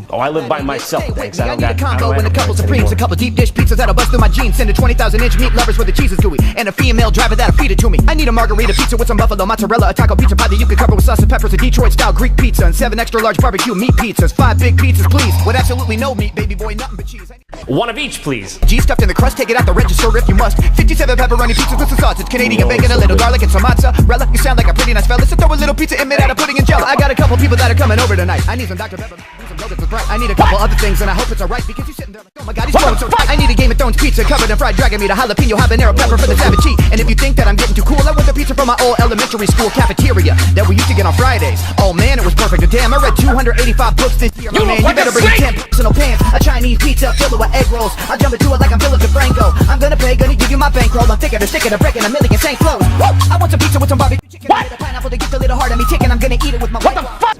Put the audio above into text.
Oh, I live by myself, thanks. I don't need a combo and a couple friends Supremes, anymore. a couple deep dish pizzas that'll bust through my jeans. Send a 20,000-inch meat lovers where the cheese is gooey, and a female driver that'll feed it to me. I need a margarita pizza with some buffalo mozzarella, a taco pizza pie that you can cover with sauce and peppers, a Detroit-style Greek pizza, and 7 extra large barbecue meat pizzas. 5 big pizzas, please, with absolutely no meat, baby boy, nothing but cheese. One of each, please. G stuffed in the crust, take it out the register if you must. 57 pepperoni pizzas with some sausage, Canadian bacon, a little garlic, and some mozzarella. You sound like a pretty nice fella, so throw a little pizza in made out of pudding and jello. I got a couple people that are coming over tonight. I need some Dr. Pepper, some yogurt with Sprite. I need a couple other things, and I hope it's alright because you're sitting there like, oh my god, he's throwing so tight. I need a Game of Thrones pizza covered in fried dragon meat, a jalapeno habanero pepper for the savage cheese. And if you think that I'm getting too cool, I want the pizza from my old elementary school cafeteria that we used to get on Fridays. Oh man, it was perfect. And damn, I read 285 books this year. My man, you better bring 10 personal pants, a Chinese pizza filled with egg rolls. I jump into it like I'm Philip DeFranco. I'm gonna pay, gonna give you my bankroll. I'm thicker than stick and breaking a million St. Flows. I want some pizza with some barbecue chicken. What? A pineapple to get a little hard on me ticking. I'm gonna eat it with my. What the fuck?